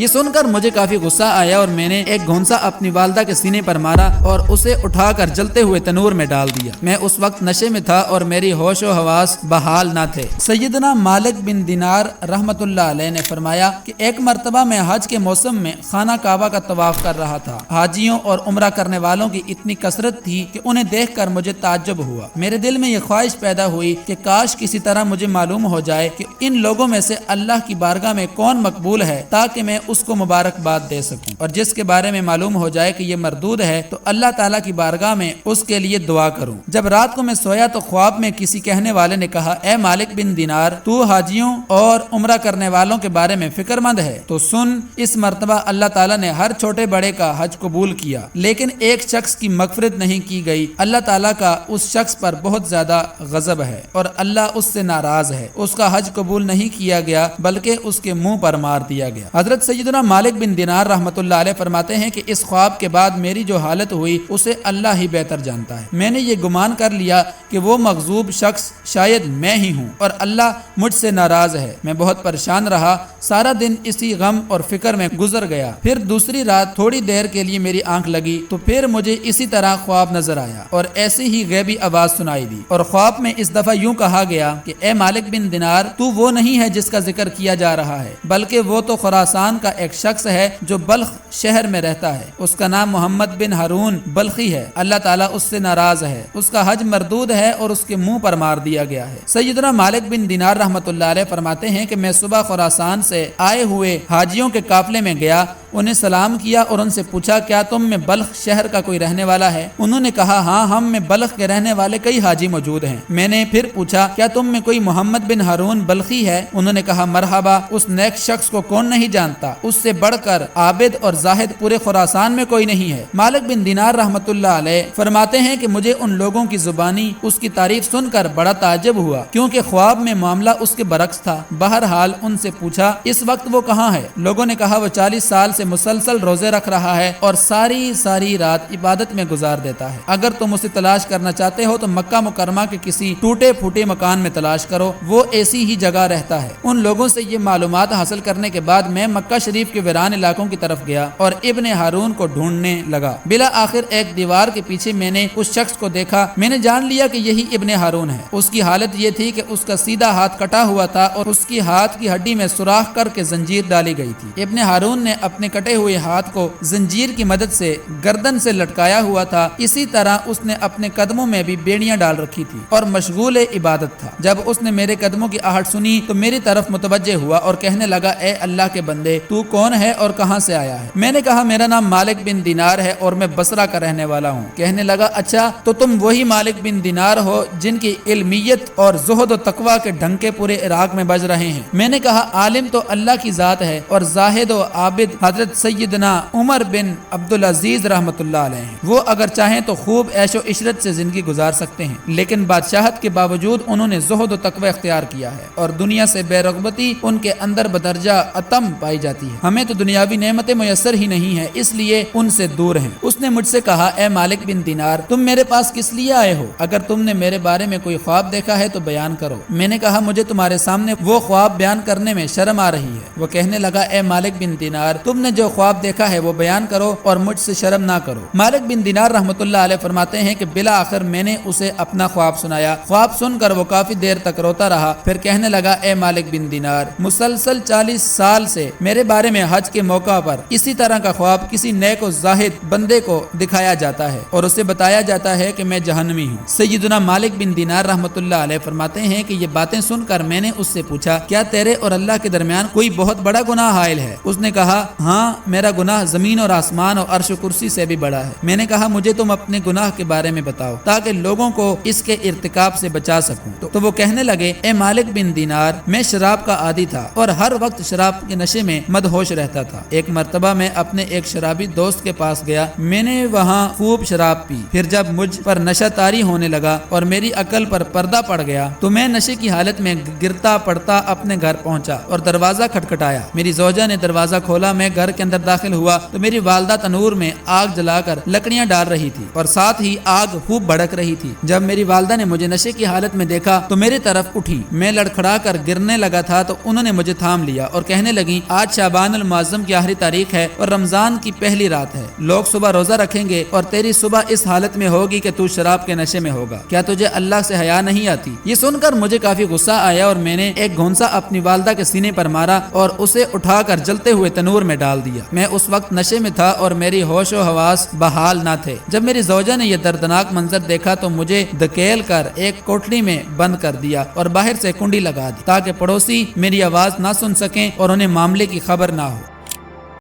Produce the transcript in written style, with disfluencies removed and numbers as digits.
یہ سن کر مجھے کافی غصہ آیا اور میں نے ایک گھونسا اپنی والدہ کے سینے پر مارا اور اسے اٹھا کر جلتے ہوئے تنور میں ڈال دیا۔ میں اس وقت نشے میں تھا اور میری ہوش و حواس بحال نہ تھے۔ سیدنا مالک بن دینار رحمت اللہ علیہ نے فرمایا کہ ایک مرتبہ میں حج کے موسم میں خانہ کعبہ کا طواف کر رہا تھا۔ حاجیوں اور عمرہ کرنے والوں کی اتنی کثرت تھی کہ انہیں دیکھ کر مجھے تعجب ہوا۔ میرے دل میں یہ خواہش پیدا ہوئی کہ کاش کسی طرح مجھے معلوم ہو جائے کہ ان لوگوں میں سے اللہ کی بارگاہ میں کون مقبول ہے تاکہ میں اس کو مبارکباد دے سکوں، اور جس کے بارے میں معلوم ہو جائے کہ یہ مردود ہے تو اللہ تعالیٰ کی بارگاہ میں اس کے لیے دعا کروں۔ جب رات کو میں سویا تو خواب میں کسی کہنے والے نے کہا، اے مالک بن دینار، تو حاجیوں اور عمرہ کرنے والوں کے بارے میں فکر مند ہے تو سن، اس مرتبہ اللہ تعالیٰ نے ہر چھوٹے بڑے کا حج قبول کیا، لیکن ایک شخص کی مغفرت نہیں کی گئی۔ اللہ تعالیٰ کا اس شخص پر بہت زیادہ غضب ہے اور اللہ اس سے ناراض ہے۔ اس کا حج قبول نہیں کیا گیا بلکہ اس کے منہ پر مار دیا گیا۔ حضرت سیدنا مالک بن دینار رحمت اللہ علیہ فرماتے ہیں کہ اس خواب کے بعد میری جو حالت ہوئی اسے اللہ ہی بہتر جانتا ہے۔ میں نے یہ گمان کر لیا کہ وہ مغضوب شخص شاید میں ہی ہوں اور اللہ مجھ سے ناراض ہے۔ میں بہت پریشان رہا، سارا دن اسی غم اور فکر میں گزر گیا۔ پھر دوسری رات تھوڑی دیر کے لیے میری آنکھ لگی تو پھر مجھے اسی طرح خواب نظر آیا اور ایسی ہی غیبی آواز سنائی دی، اور خواب میں اس دفعہ یوں کہا گیا کہ اے مالک بن دینار، تو وہ نہیں ہے جس کا ذکر کیا جا رہا ہے، بلکہ وہ تو خراسان کا ایک شخص ہے جو بلخ شہر میں رہتا ہے۔ اس کا نام محمد بن ہارون بلخی ہے۔ اللہ تعالیٰ اس سے ناراض ہے، اس کا حج مردود ہے اور اس کے منہ پر مار دیا گیا ہے۔ سیدنا مالک بن دینار رحمت اللہ علیہ فرماتے ہیں کہ میں صبح خراسان سے آئے ہوئے حاجیوں کے قافلے میں گیا، انہیں سلام کیا اور ان سے پوچھا، کیا تم میں بلخ شہر کا کوئی رہنے والا ہے؟ انہوں نے کہا، ہاں، ہم میں بلخ کے رہنے والے کئی حاجی موجود ہیں۔ میں نے پھر پوچھا، کیا تم میں کوئی محمد بن ہارون بلخی ہے؟ انہوں نے کہا، مرحبا، اس نیک شخص کو کون نہیں جانتا، اس سے بڑھ کر عابد اور زاہد پورے خراسان میں کوئی نہیں ہے۔ مالک بن دینار رحمت اللہ علیہ فرماتے ہیں کہ مجھے ان لوگوں کی زبانی اس کی تعریف سن کر بڑا تعجب ہوا، کیونکہ خواب میں معاملہ اس کے برعکس تھا۔ بہرحال ان سے پوچھا، اس وقت وہ کہاں ہے؟ لوگوں نے کہا، وہ 40 سال سے مسلسل روزے رکھ رہا ہے اور ساری رات عبادت میں گزار دیتا ہے۔ اگر تم اسے تلاش کرنا چاہتے ہو تو مکہ مکرمہ کے کسی ٹوٹے پھوٹے مکان میں تلاش کرو، وہ ایسی ہی جگہ رہتا ہے۔ ان لوگوں سے یہ معلومات حاصل کرنے کے بعد میں مکہ شریف کے ویران علاقوں کی طرف گیا اور ابن ہارون کو ڈھونڈنے لگا۔ بلا آخر ایک دیوار کے پیچھے میں نے اس شخص کو دیکھا۔ میں نے جان لیا کہ یہی ابن ہارون ہے۔ اس کی حالت یہ تھی کہ اس کا سیدھا ہاتھ کٹا ہوا تھا اور اس کی ہاتھ کی ہڈی میں سوراخ کر کے زنجیر ڈالی گئی تھی۔ ابن ہارون نے اپنے کٹے ہوئے ہاتھ کو زنجیر کی مدد سے گردن سے لٹکایا ہوا تھا، اسی طرح اس نے اپنے قدموں میں بھی بیڑیاں ڈال رکھی تھی اور مشغول عبادت تھا۔ جب اس نے میرے قدموں کی آہٹ سنی تو میری طرف متوجہ ہوا اور کہنے لگا، اے اللہ کے بندے، تو کون ہے اور کہاں سے آیا ہے؟ میں نے کہا، میرا نام مالک بن دینار ہے اور میں بصرہ کا رہنے والا ہوں۔ کہنے لگا، اچھا، تو تم وہی مالک بن دینار ہو جن کی علمیت اور زہد و تقوی کے ڈھنکے پورے عراق میں بج رہے ہیں۔ میں نے کہا، عالم تو اللہ کی ذات ہے اور زاہد و عابد حضرت سیدنا عمر بن عبدالعزیز رحمت اللہ علیہ ہیں۔ وہ اگر چاہیں تو خوب عیش و عشرت سے زندگی گزار سکتے ہیں، لیکن بادشاہت کے باوجود انہوں نے زہد و تقوی اختیار کیا ہے اور دنیا سے بے رغبتی ان کے اندر بدرجہ عتم پائی جاتی ہے۔ ہمیں تو دنیاوی نعمتیں میسر ہی نہیں ہیں، اس لیے ان سے دور ہیں۔ اس نے مجھ سے کہا، اے مالک بن دینار، تم میرے پاس کس لیے آئے ہو؟ اگر تم نے میرے بارے میں کوئی خواب دیکھا ہے تو بیان کرو۔ میں نے کہا، مجھے تمہارے سامنے وہ خواب بیان کرنے میں شرم آ رہی ہے۔ وہ کہنے لگا، اے مالک بن دینار، تم نے جو خواب دیکھا ہے وہ بیان کرو اور مجھ سے شرم نہ کرو۔ مالک بن دینار رحمت اللہ علیہ فرماتے ہیں کہ بلا آخر میں نے اسے اپنا خواب سنایا۔ خواب سن کر وہ کافی دیر تک روتا رہا، پھر کہنے لگا، اے مالک بن دینار، مسلسل 40 سال سے میرے بارے میں حج کے موقع پر اسی طرح کا خواب کسی نیک و زاہد بندے کو دکھایا جاتا ہے اور اسے بتایا جاتا ہے کہ میں جہنمی ہوں۔ سیدنا مالک بن دینار رحمت اللہ علیہ فرماتے ہیں کہ یہ باتیں سن کر میں نے اس سے پوچھا، کیا تیرے اور اللہ کے درمیان کوئی بہت بڑا گناہ حائل ہے؟ اس نے کہا، ہاں، میرا گناہ زمین اور آسمان اور عرش و کرسی سے بھی بڑا ہے۔ میں نے کہا، مجھے تم اپنے گناہ کے بارے میں بتاؤ تاکہ لوگوں کو اس کے ارتکاب سے بچا سکوں۔ تو وہ کہنے لگے، اے مالک بن دینار، میں شراب کا عادی تھا اور ہر وقت شراب کے نشے میں مدہوش رہتا تھا۔ ایک مرتبہ میں اپنے ایک شرابی دوست کے پاس گیا، میں نے وہاں خوب شراب پی۔ پھر جب مجھ پر نشہ طاری ہونے لگا اور میری عقل پر پردہ پڑ گیا تو میں نشے کی حالت میں گرتا پڑتا اپنے گھر پہنچا اور دروازہ کھٹکھٹایا۔ میری زوجہ نے دروازہ کھولا، میں گھر گھر کے اندر داخل ہوا تو میری والدہ تنور میں آگ جلا کر لکڑیاں ڈال رہی تھی اور ساتھ ہی آگ خوب بھڑک رہی تھی۔ جب میری والدہ نے مجھے نشے کی حالت میں دیکھا تو میری طرف اٹھی، میں لڑکھڑا کر گرنے لگا تھا تو انہوں نے مجھے تھام لیا اور کہنے لگی آج شعبان المعظم کی آخری تاریخ ہے اور رمضان کی پہلی رات ہے، لوگ صبح روزہ رکھیں گے اور تیری صبح اس حالت میں ہوگی کہ تو شراب کے نشے میں ہوگا، کیا تجھے اللہ سے حیا نہیں آتی؟ یہ سن کر مجھے کافی غصہ آیا اور میں نے ایک گھونسا اپنی والدہ کے سینے پر مارا اور اسے اٹھا کر جلتے ہوئے تنور میں ڈال دیا۔ میں اس وقت نشے میں تھا اور میری ہوش و حواس بحال نہ تھے۔ جب میری زوجہ نے یہ دردناک منظر دیکھا تو مجھے دھکیل کر ایک کوٹڑی میں بند کر دیا اور باہر سے کنڈی لگا دی تاکہ پڑوسی میری آواز نہ سن سکیں اور انہیں معاملے کی خبر نہ ہو۔